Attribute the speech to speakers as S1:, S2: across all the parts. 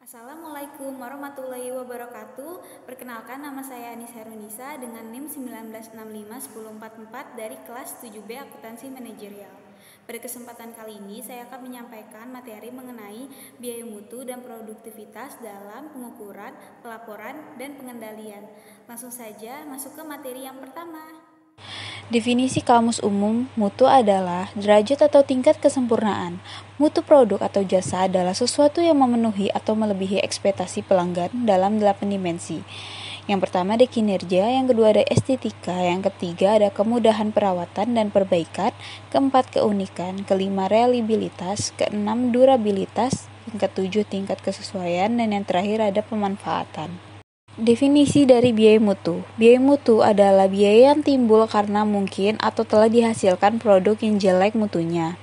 S1: Assalamualaikum warahmatullahi wabarakatuh. Perkenalkan, nama saya Anis Herunisa dengan NIM 19651044 dari kelas 7B Akuntansi Manajerial. Pada kesempatan kali ini saya akan menyampaikan materi mengenai biaya mutu dan produktivitas dalam pengukuran, pelaporan, dan pengendalian. Langsung saja masuk ke materi yang pertama.
S2: Definisi Kamus Umum mutu adalah derajat atau tingkat kesempurnaan. Mutu produk atau jasa adalah sesuatu yang memenuhi atau melebihi ekspektasi pelanggan dalam 8 dimensi. Yang pertama ada kinerja, yang kedua ada estetika, yang ketiga ada kemudahan perawatan dan perbaikan, keempat keunikan, kelima reliabilitas, keenam durabilitas, yang ketujuh tingkat kesesuaian, dan yang terakhir ada pemanfaatan. Definisi dari biaya mutu. Biaya mutu adalah biaya yang timbul karena mungkin atau telah dihasilkan produk yang jelek mutunya.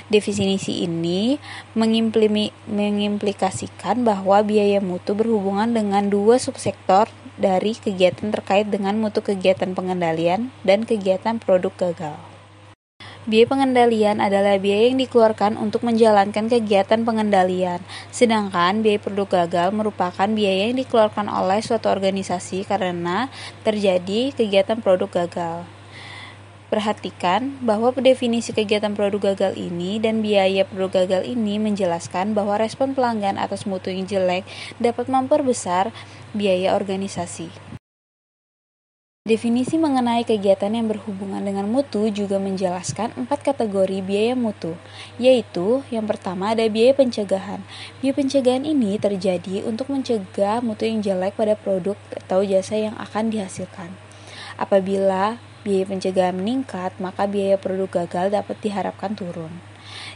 S2: Definisi ini mengimplikasikan bahwa biaya mutu berhubungan dengan dua subsektor dari kegiatan terkait dengan mutu kegiatan pengendalian dan kegiatan produk gagal. Biaya pengendalian adalah biaya yang dikeluarkan untuk menjalankan kegiatan pengendalian, sedangkan biaya produk gagal merupakan biaya yang dikeluarkan oleh suatu organisasi karena terjadi kegiatan produk gagal. Perhatikan bahwa definisi kegiatan produk gagal ini dan biaya produk gagal ini menjelaskan bahwa respon pelanggan atas mutu yang jelek dapat memperbesar biaya organisasi. Definisi mengenai kegiatan yang berhubungan dengan mutu juga menjelaskan 4 kategori biaya mutu, yaitu yang pertama ada biaya pencegahan. Biaya pencegahan ini terjadi untuk mencegah mutu yang jelek pada produk atau jasa yang akan dihasilkan. Apabila biaya pencegahan meningkat, maka biaya produk gagal dapat diharapkan turun.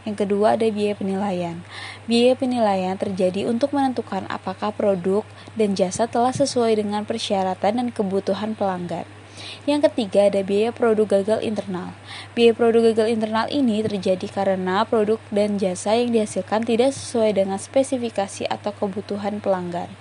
S2: Yang kedua ada biaya penilaian. Biaya penilaian terjadi untuk menentukan apakah produk dan jasa telah sesuai dengan persyaratan dan kebutuhan pelanggan. Yang ketiga ada biaya produk gagal internal. Biaya produk gagal internal ini terjadi karena produk dan jasa yang dihasilkan tidak sesuai dengan spesifikasi atau kebutuhan pelanggan.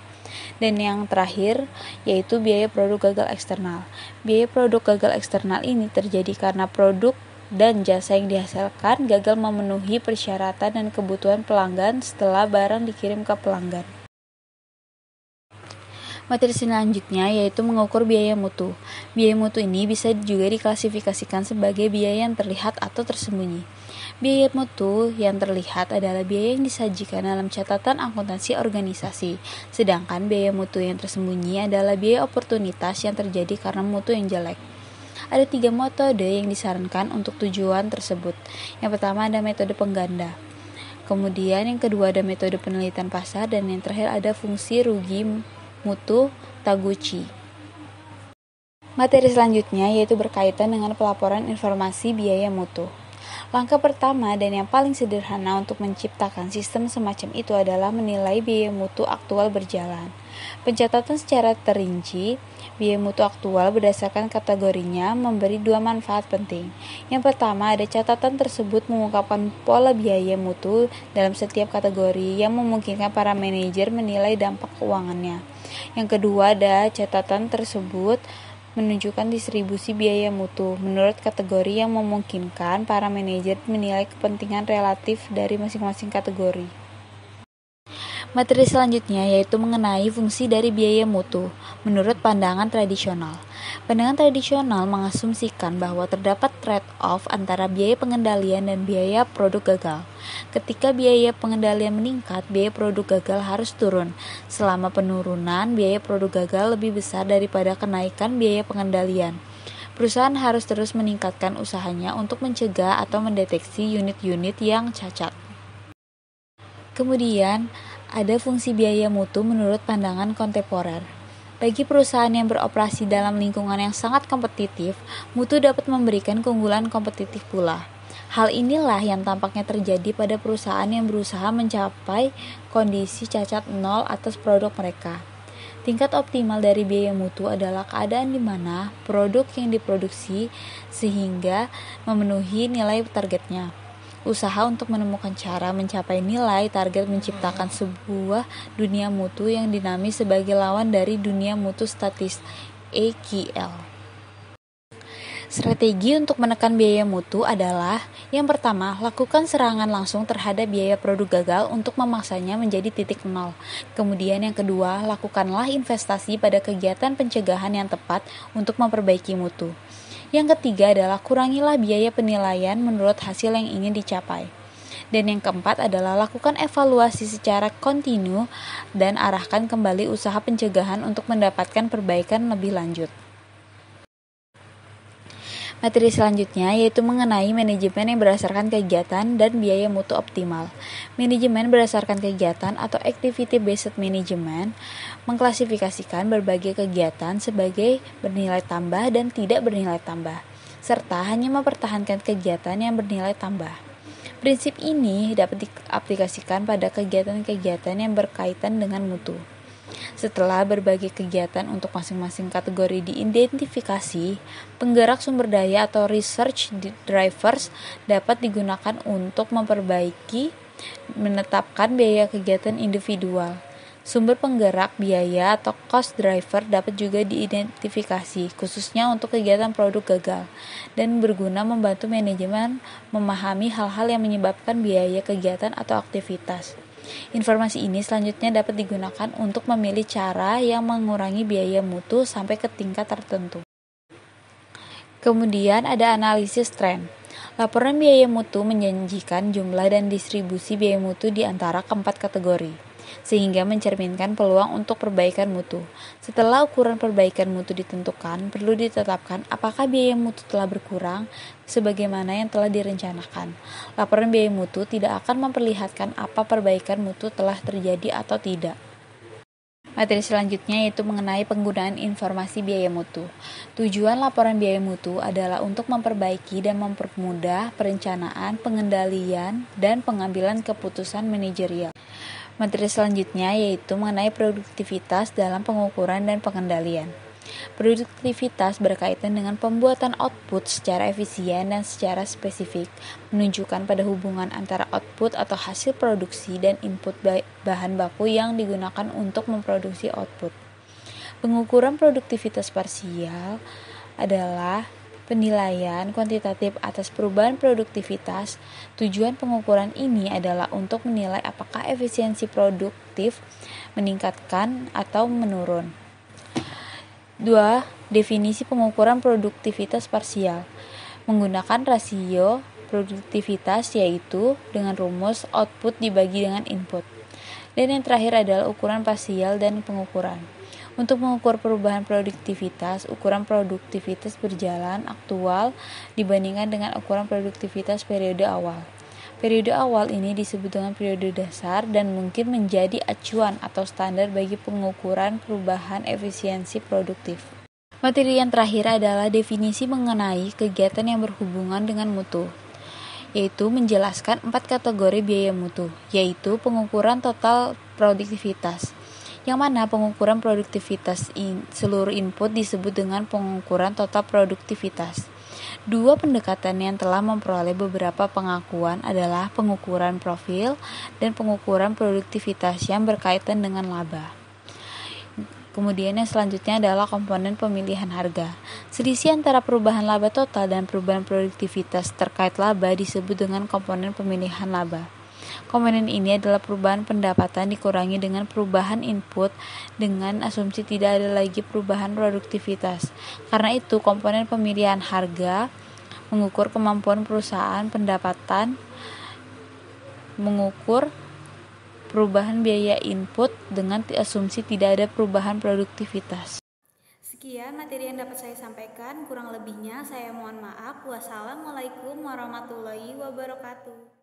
S2: Dan yang terakhir yaitu biaya produk gagal eksternal. Biaya produk gagal eksternal ini terjadi karena produk dan jasa yang dihasilkan gagal memenuhi persyaratan dan kebutuhan pelanggan setelah barang dikirim ke pelanggan. Materi selanjutnya yaitu mengukur biaya mutu. Biaya mutu ini bisa juga diklasifikasikan sebagai biaya yang terlihat atau tersembunyi. Biaya mutu yang terlihat adalah biaya yang disajikan dalam catatan akuntansi organisasi, sedangkan biaya mutu yang tersembunyi adalah biaya oportunitas yang terjadi karena mutu yang jelek. Ada 3 metode yang disarankan untuk tujuan tersebut. Yang pertama ada metode pengganda. Kemudian yang kedua ada metode penelitian pasar, dan yang terakhir ada fungsi rugi mutu Taguchi. Materi selanjutnya yaitu berkaitan dengan pelaporan informasi biaya mutu. Langkah pertama dan yang paling sederhana untuk menciptakan sistem semacam itu adalah menilai biaya mutu aktual berjalan. Pencatatan secara terinci biaya mutu aktual berdasarkan kategorinya memberi 2 manfaat penting. Yang pertama, ada catatan tersebut mengungkapkan pola biaya mutu dalam setiap kategori yang memungkinkan para manajer menilai dampak keuangannya. Yang kedua, ada catatan tersebut menunjukkan distribusi biaya mutu menurut kategori yang memungkinkan para manajer menilai kepentingan relatif dari masing-masing kategori. Materi selanjutnya yaitu mengenai fungsi dari biaya mutu menurut pandangan tradisional. Pandangan tradisional mengasumsikan bahwa terdapat trade-off antara biaya pengendalian dan biaya produk gagal. Ketika biaya pengendalian meningkat, biaya produk gagal harus turun. Selama penurunan, biaya produk gagal lebih besar daripada kenaikan biaya pengendalian. Perusahaan harus terus meningkatkan usahanya untuk mencegah atau mendeteksi unit-unit yang cacat. Kemudian, ada fungsi biaya mutu menurut pandangan kontemporer. Bagi perusahaan yang beroperasi dalam lingkungan yang sangat kompetitif, mutu dapat memberikan keunggulan kompetitif pula. Hal inilah yang tampaknya terjadi pada perusahaan yang berusaha mencapai kondisi cacat nol atas produk mereka. Tingkat optimal dari biaya mutu adalah keadaan di mana produk yang diproduksi sehingga memenuhi nilai targetnya. Usaha untuk menemukan cara mencapai nilai target menciptakan sebuah dunia mutu yang dinamis sebagai lawan dari dunia mutu statis (AQL). Strategi untuk menekan biaya mutu adalah: yang pertama, lakukan serangan langsung terhadap biaya produk gagal untuk memaksanya menjadi titik nol. Kemudian yang kedua, lakukanlah investasi pada kegiatan pencegahan yang tepat untuk memperbaiki mutu. Yang ketiga adalah kurangilah biaya penilaian menurut hasil yang ingin dicapai. Dan yang keempat adalah lakukan evaluasi secara kontinu dan arahkan kembali usaha pencegahan untuk mendapatkan perbaikan lebih lanjut. Materi selanjutnya yaitu mengenai manajemen yang berdasarkan kegiatan dan biaya mutu optimal. Manajemen berdasarkan kegiatan atau activity based management mengklasifikasikan berbagai kegiatan sebagai bernilai tambah dan tidak bernilai tambah, serta hanya mempertahankan kegiatan yang bernilai tambah. Prinsip ini dapat diaplikasikan pada kegiatan-kegiatan yang berkaitan dengan mutu. Setelah berbagai kegiatan untuk masing-masing kategori diidentifikasi, penggerak sumber daya atau research drivers dapat digunakan untuk menetapkan biaya kegiatan individual. Sumber penggerak biaya atau cost driver dapat juga diidentifikasi, khususnya untuk kegiatan produk gagal, dan berguna membantu manajemen memahami hal-hal yang menyebabkan biaya kegiatan atau aktivitas. Informasi ini selanjutnya dapat digunakan untuk memilih cara yang mengurangi biaya mutu sampai ke tingkat tertentu. Kemudian ada analisis tren. Laporan biaya mutu menjanjikan jumlah dan distribusi biaya mutu di antara keempat kategori, sehingga mencerminkan peluang untuk perbaikan mutu. Setelah ukuran perbaikan mutu ditentukan, perlu ditetapkan apakah biaya mutu telah berkurang sebagaimana yang telah direncanakan. Laporan biaya mutu tidak akan memperlihatkan apa perbaikan mutu telah terjadi atau tidak. Materi selanjutnya yaitu mengenai penggunaan informasi biaya mutu. Tujuan laporan biaya mutu adalah untuk memperbaiki dan mempermudah perencanaan, pengendalian, dan pengambilan keputusan manajerial. Materi selanjutnya yaitu mengenai produktivitas dalam pengukuran dan pengendalian. Produktivitas berkaitan dengan pembuatan output secara efisien dan secara spesifik, menunjukkan pada hubungan antara output atau hasil produksi dan input bahan baku yang digunakan untuk memproduksi output. Pengukuran produktivitas parsial adalah penilaian kuantitatif atas perubahan produktivitas. Tujuan pengukuran ini adalah untuk menilai apakah efisiensi produktif meningkatkan atau menurun. 2. Definisi pengukuran produktivitas parsial. Menggunakan rasio produktivitas yaitu dengan rumus output dibagi dengan input. Dan yang terakhir adalah ukuran parsial dan pengukuran. Untuk mengukur perubahan produktivitas, ukuran produktivitas berjalan aktual dibandingkan dengan ukuran produktivitas periode awal. Periode awal ini disebut dengan periode dasar dan mungkin menjadi acuan atau standar bagi pengukuran perubahan efisiensi produktif. Materi yang terakhir adalah definisi mengenai kegiatan yang berhubungan dengan mutu, yaitu menjelaskan 4 kategori biaya mutu, yaitu pengukuran total produktivitas, yang mana pengukuran produktivitas seluruh input disebut dengan pengukuran total produktivitas. 2 pendekatan yang telah memperoleh beberapa pengakuan adalah pengukuran profil dan pengukuran produktivitas yang berkaitan dengan laba. Kemudian yang selanjutnya adalah komponen pemilihan harga. Selisih antara perubahan laba total dan perubahan produktivitas terkait laba disebut dengan komponen pemilihan laba. Komponen ini adalah perubahan pendapatan dikurangi dengan perubahan input dengan asumsi tidak ada lagi perubahan produktivitas. Karena itu, komponen pemilihan harga mengukur kemampuan perusahaan pendapatan, mengukur perubahan biaya input dengan asumsi tidak ada perubahan produktivitas.
S1: Sekian materi yang dapat saya sampaikan, kurang lebihnya saya mohon maaf. Wassalamualaikum warahmatullahi wabarakatuh.